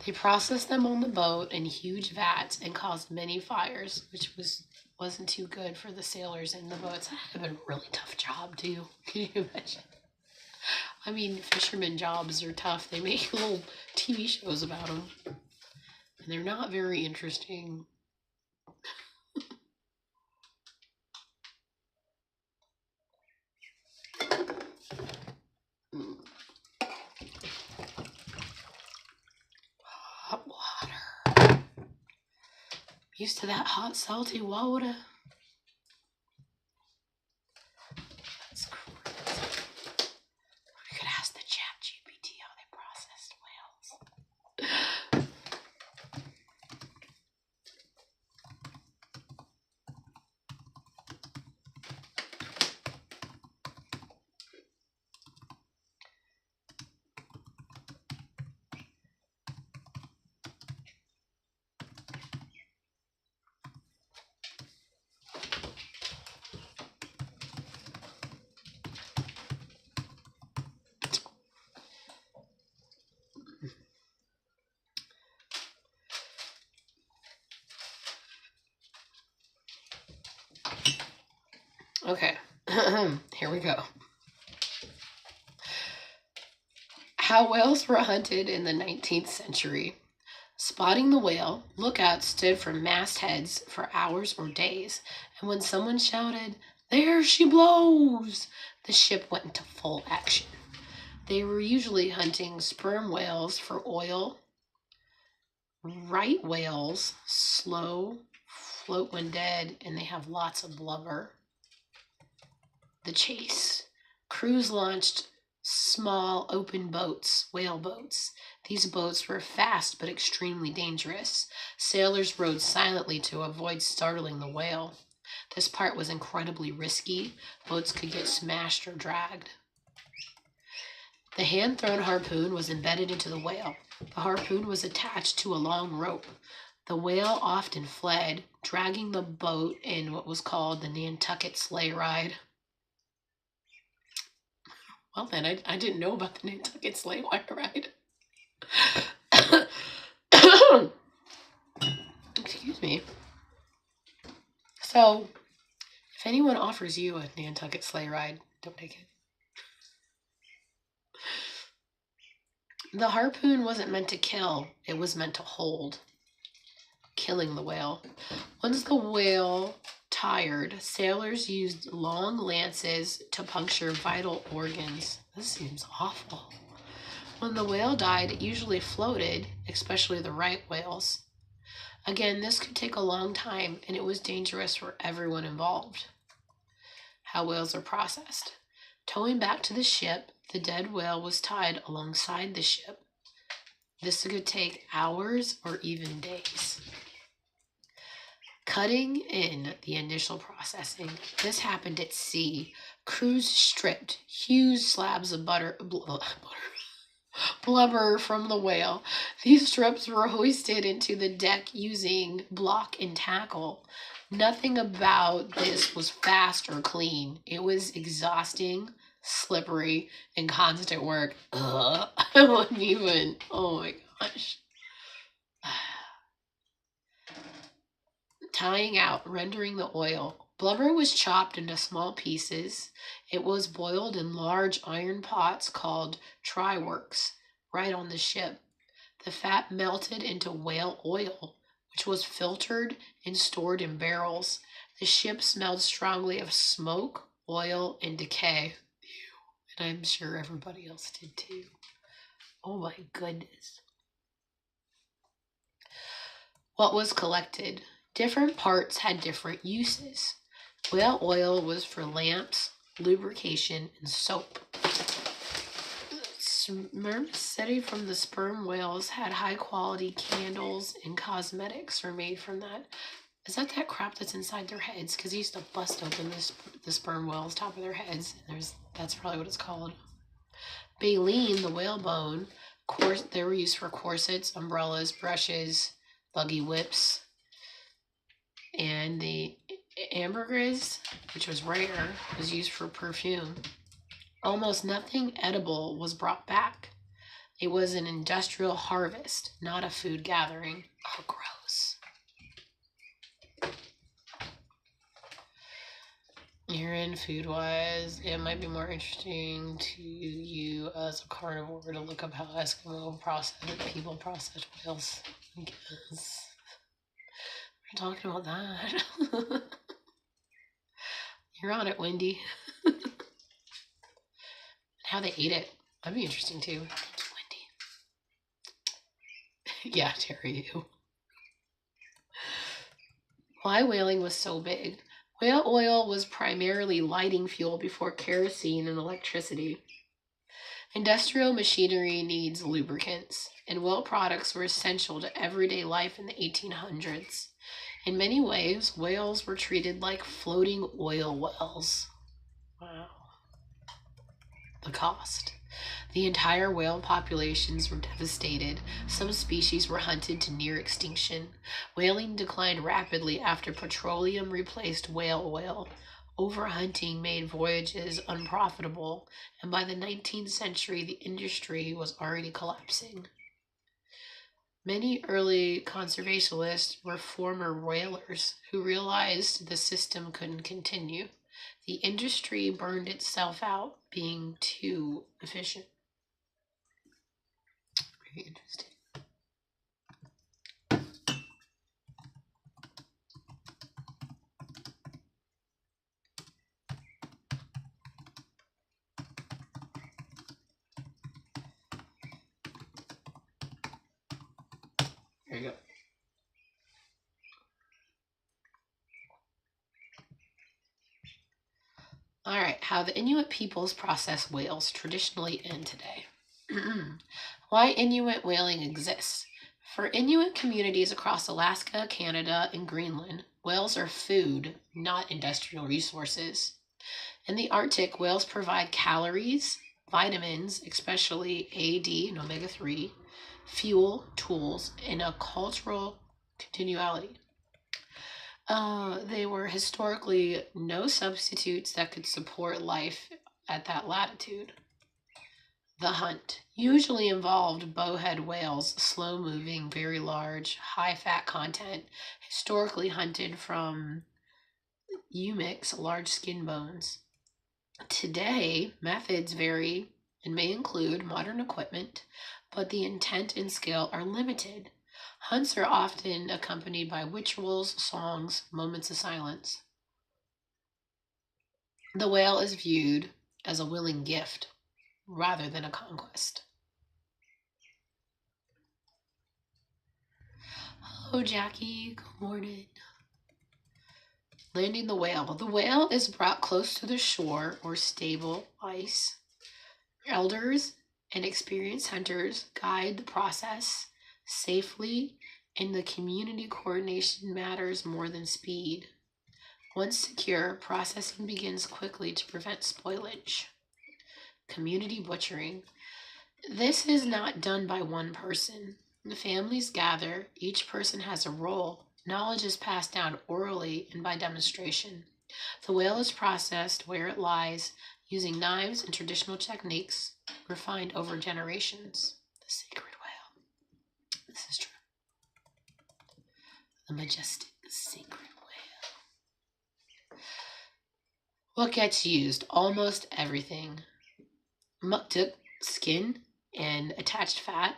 They processed them on the boat in huge vats and caused many fires, which wasn't too good for the sailors in the boats. That had been a really tough job too. Can you imagine? I mean, fishermen jobs are tough. They make little TV shows about them, and they're not very interesting. Hot water. Used to that hot, salty water. That's crazy. We could ask the chat GPT how they processed whales. Okay, here we go. How whales were hunted in the 19th century. Spotting the whale, lookouts stood from mastheads for hours or days, and when someone shouted, "There she blows!" the ship went into full action. They were usually hunting sperm whales for oil, Right whales slow float when dead, and they have lots of blubber. The chase. Crews launched small open boats, whale boats. These boats were fast but extremely dangerous. Sailors rowed silently to avoid startling the whale. This part was incredibly risky. Boats could get smashed or dragged. The hand-thrown harpoon was embedded into the whale. The harpoon was attached to a long rope. The whale often fled, dragging the boat in what was called the Nantucket sleigh ride. Well then, I didn't know about the Nantucket sleigh ride. Excuse me. So, if anyone offers you a Nantucket sleigh ride, don't take it. The harpoon wasn't meant to kill, it was meant to hold, killing the whale. Once the whale tired, sailors used long lances to puncture vital organs. This seems awful. When the whale died, it usually floated, especially the right whales. Again, this could take a long time, and it was dangerous for everyone involved. How whales are processed. Towing back to the ship, the dead whale was tied alongside the ship. This could take hours or even days. Cutting in the initial processing. This happened at sea. Crews stripped huge slabs of blubber from the whale. These strips were hoisted into the deck using block and tackle. Nothing about this was fast or clean. It was exhausting, slippery, and constant work. I wouldn't even. Oh my gosh. Tying out, rendering the oil. Blubber was chopped into small pieces. It was boiled in large iron pots called try-works right on the ship. The fat melted into whale oil, which was filtered and stored in barrels. The ship smelled strongly of smoke, oil, and decay. And I'm sure everybody else did too. Oh my goodness. What was collected? Different parts had different uses. Whale oil was for lamps, lubrication, and soap. Spermaceti from the sperm whales had high-quality candles, and cosmetics were made from that. Is that crap that's inside their heads? Because you used to bust open the sperm whales' top of their heads. And that's probably what it's called. Baleen, the whalebone, they were used for corsets, umbrellas, brushes, buggy whips. And the ambergris, which was rare, was used for perfume. Almost nothing edible was brought back. It was an industrial harvest, not a food gathering. Oh, gross. Herein, food-wise, it might be more interesting to you as a carnivore to look up how Eskimo people process whales. I guess. We're talking about that. You're on it, Wendy. How they ate it. That'd be interesting too. Thank you, Wendy. Yeah, Terri, you. Why whaling was so big? Whale oil was primarily lighting fuel before kerosene and electricity. Industrial machinery needs lubricants, and whale products were essential to everyday life in the 1800s. In many ways, whales were treated like floating oil wells. Wow. The cost. The entire whale populations were devastated. Some species were hunted to near extinction. Whaling declined rapidly after petroleum replaced whale oil. Overhunting made voyages unprofitable, and by the 19th century, the industry was already collapsing. Many early conservationists were former whalers who realized the system couldn't continue. The industry burned itself out, being too efficient. Very interesting. There you go. All right, how the Inuit peoples process whales traditionally and today. Why Inuit whaling exists. For Inuit communities across Alaska, Canada, and Greenland, whales are food, not industrial resources. In the Arctic, whales provide calories, vitamins, especially A, D, and omega-3, fuel, tools, and a cultural continuality. They were historically no substitutes that could support life at that latitude. The hunt usually involved bowhead whales, slow moving, very large, high fat content, historically hunted from humics, large skin bones. Today, methods vary and may include modern equipment, but the intent and scale are limited. Hunts are often accompanied by rituals, songs, moments of silence. The whale is viewed as a willing gift rather than a conquest. Hello, Jackie. Good morning. Landing the whale. The whale is brought close to the shore or stable ice. Elders and experienced hunters guide the process safely, and the community coordination matters more than speed. Once secure, processing begins quickly to prevent spoilage. Community butchering. This is not done by one person. The families gather, each person has a role. Knowledge is passed down orally and by demonstration. The whale is processed where it lies using knives and traditional techniques refined over generations. The sacred whale. This is true. The majestic, sacred whale. What gets used? Almost everything. Muktuk, skin, and attached fat.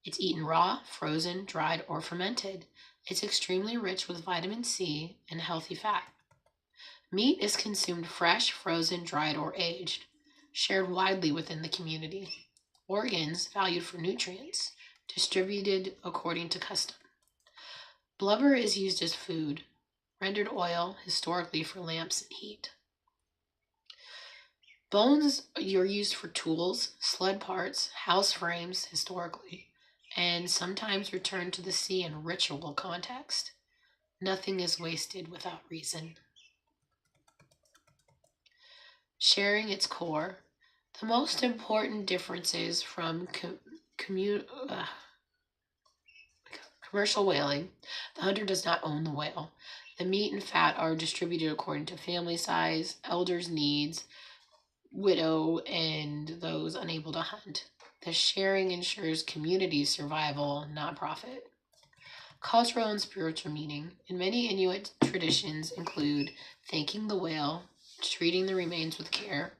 It's eaten raw, frozen, dried, or fermented. It's extremely rich with vitamin C and healthy fat. Meat is consumed fresh, frozen, dried, or aged, shared widely within the community. Organs, valued for nutrients, distributed according to custom. Blubber is used as food, rendered oil, historically for lamps and heat. Bones are used for tools, sled parts, house frames, historically, and sometimes returned to the sea in ritual context. Nothing is wasted without reason. Sharing its core. The most important differences from commercial whaling. The hunter does not own the whale. The meat and fat are distributed according to family size, elders' needs, widow, and those unable to hunt. The sharing ensures community survival, not profit. Cultural and spiritual meaning. In many Inuit traditions include thanking the whale, treating the remains with care,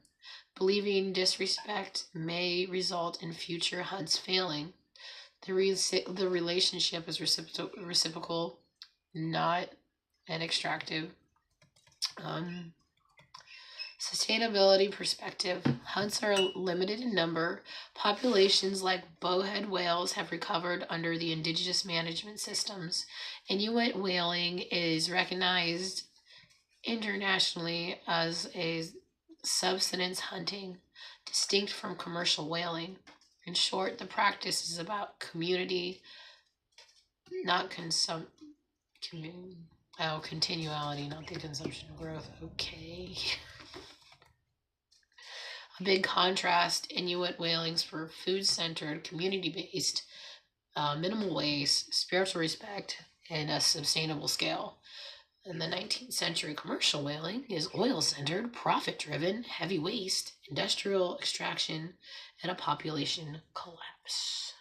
believing disrespect may result in future hunts failing. The relationship is reciprocal, not an extractive. Sustainability perspective. Hunts are limited in number. Populations like bowhead whales have recovered under the indigenous management systems. Inuit whaling is recognized internationally as a subsistence hunting, distinct from commercial whaling. In short, the practice is about community, not continuality, not the consumption of growth. Okay. A big contrast, Inuit whalings were food-centered, community-based, minimal waste, spiritual respect, and a sustainable scale. In the 19th century, commercial whaling is oil-centered, profit-driven, heavy waste, industrial extraction, and a population collapse.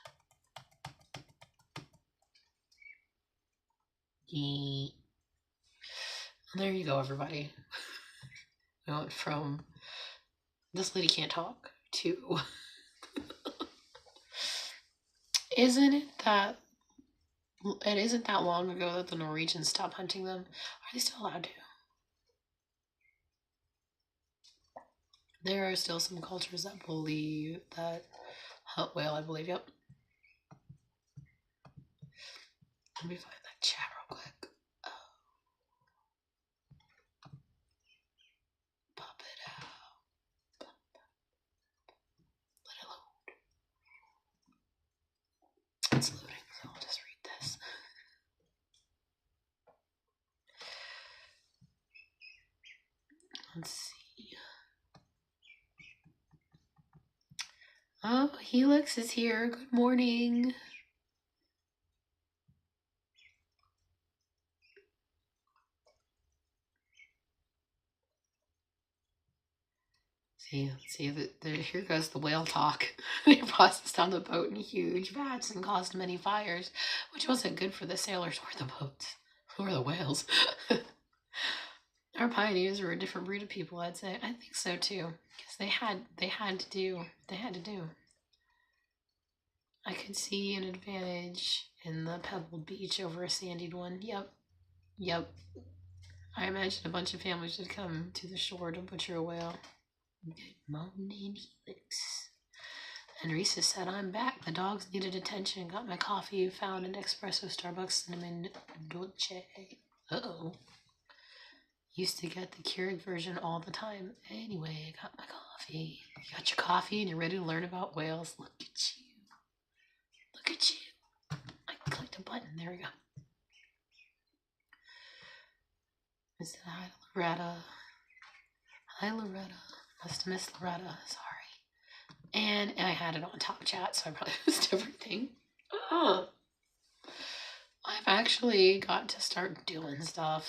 Yeah. There you go, everybody. We went from this lady can't talk to isn't that long ago that the Norwegians stopped hunting them? Are they still allowed to? There are still some cultures that believe that hunt whale, I believe, yep. Let me find that chat real quick. Pop it out. Let it load. It's loading, so I'll just read this. Let's see. Oh, Helix is here. Good morning. See, here goes the whale talk. They processed on the boat in huge vats and caused many fires, which wasn't good for the sailors or the boats, or the whales. Our pioneers were a different breed of people, I'd say. I think so too, because they had to do. I could see an advantage in the pebbled beach over a sandied one. Yep. I imagine a bunch of families would come to the shore to butcher a whale. Good morning, Helix. And Risa said, I'm back. The dogs needed attention. Got my coffee, found an espresso Starbucks cinnamon dolce. Uh-oh. Used to get the Keurig version all the time. Anyway, I got my coffee. You got your coffee and you're ready to learn about whales. Look at you. Look at you. I clicked a button. There we go. I said hi to Loretta. Hi, Loretta. Must have missed Loretta. Sorry. And I had it on top chat, so I probably missed everything. Oh. I've actually got to start doing stuff.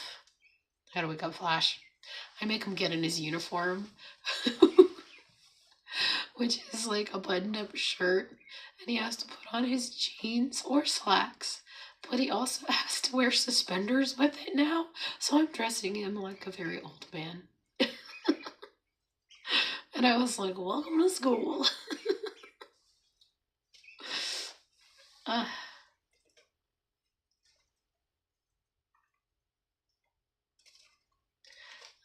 I gotta wake up Flash. I make him get in his uniform, which is like a buttoned-up shirt, and he has to put on his jeans or slacks, but he also has to wear suspenders with it now, so I'm dressing him like a very old man. And I was like, welcome to school. Let's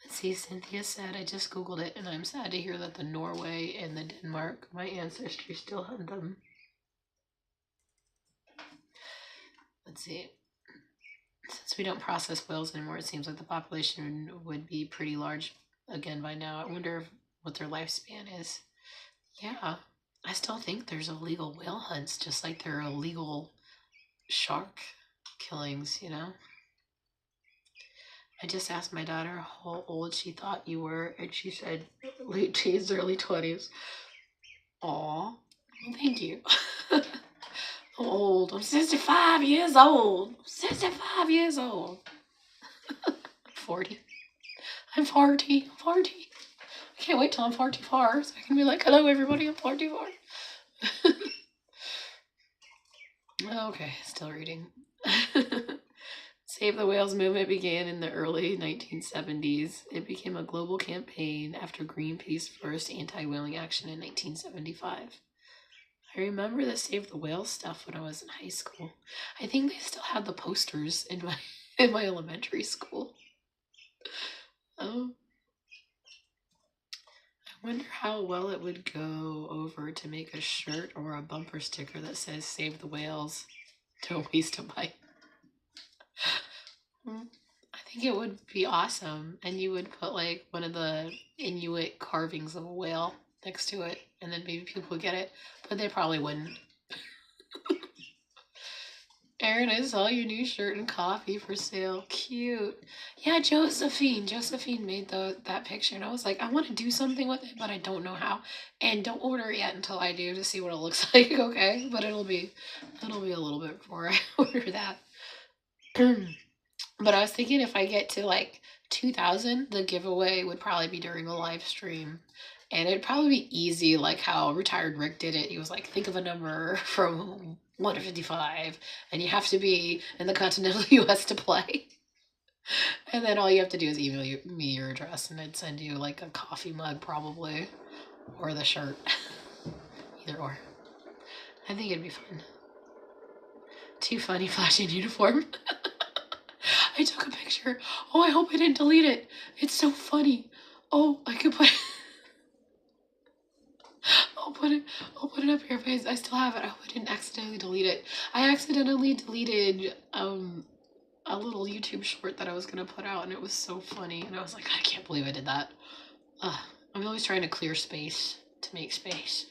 see, Cynthia said, I just Googled it, and I'm sad to hear that the Norway and the Denmark, my ancestry still hunt them. Let's see. Since we don't process whales anymore, it seems like the population would be pretty large again by now. I wonder what their lifespan is. Yeah, I still think there's illegal whale hunts, just like there are illegal shark killings, you know? I just asked my daughter how old she thought you were, and she said late teens, early 20s. Aw, well, thank you. I'm old. I'm 65 years old. 65 years old. 40. I'm 40. I can't wait till I'm 44 so I can be like, hello everybody, I'm 44. Okay, still reading. Save the Whales movement began in the early 1970s. It became a global campaign after Greenpeace first anti-whaling action in 1975. I remember the Save the Whales stuff when I was in high school. I think they still had the posters in my elementary school. I wonder how well it would go over to make a shirt or a bumper sticker that says Save the Whales. Don't waste a bite. I think it would be awesome. And you would put like one of the Inuit carvings of a whale next to it. And then maybe people would get it. But they probably wouldn't. Erin, I saw your new shirt and coffee for sale. Cute. Yeah, Josephine. Josephine made that picture, and I was like, I want to do something with it, but I don't know how. And don't order it yet until I do to see what it looks like, okay? But it'll be a little bit before I order that. But I was thinking if I get to like 2,000, the giveaway would probably be during a live stream. And it'd probably be easy, like how Retired Rick did it. He was like, think of a number from 1 to 55, and you have to be in the continental U.S. to play. And then all you have to do is email me your address, and I'd send you like a coffee mug probably, or the shirt. Either or. I think it'd be fun. Too funny, flashing uniform. I took a picture. Oh, I hope I didn't delete it. It's so funny. Oh, I could put I'll put it up here. If I still have it. I hope I didn't accidentally delete it. I accidentally deleted a little YouTube short that I was gonna put out, and it was so funny. And I was like, I can't believe I did that. I'm always trying to clear space to make space.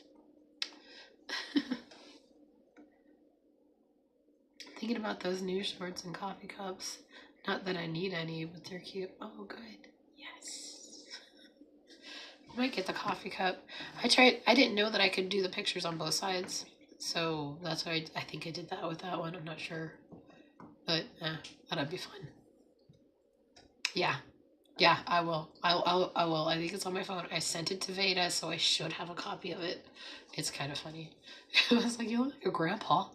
Thinking about those new shorts and coffee cups. Not that I need any, but they're cute. Oh, good. Yes. I might get the coffee cup. I didn't know that I could do the pictures on both sides. So that's why I think I did that with that one. I'm not sure. But that'd be fun. Yeah. Yeah, I will. I will. I think it's on my phone. I sent it to Veda, so I should have a copy of it. It's kind of funny. I was like, you look like your grandpa.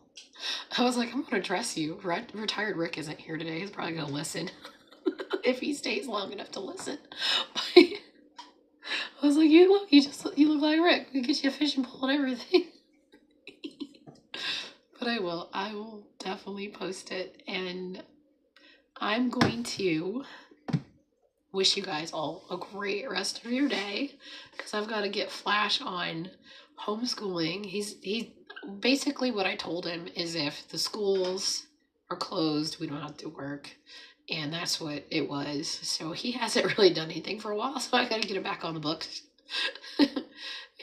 I was like, I'm going to dress you. Retired Rick isn't here today. He's probably going to listen. If he stays long enough to listen. I was like, you look like Rick. We get you a fishing pole and everything. But I will definitely post it. And I'm going to wish you guys all a great rest of your day, because I've got to get Flash on homeschooling. He basically, what I told him is if the schools are closed, we don't have to work, and that's what it was. So he hasn't really done anything for a while, so I got to get it back on the books.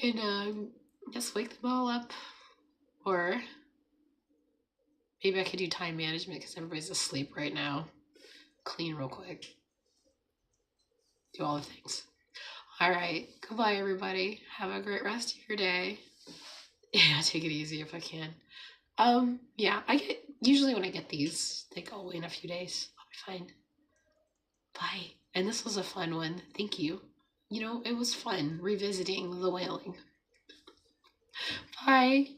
And just wake them all up, or maybe I could do time management because everybody's asleep right now. Clean real quick. Do all the things. All right. Goodbye, everybody. Have a great rest of your day. Yeah, take it easy if I can. Yeah, usually when I get these, they go away in a few days. I'll be fine. Bye. And this was a fun one. Thank you. You know, it was fun revisiting the whaling. Bye.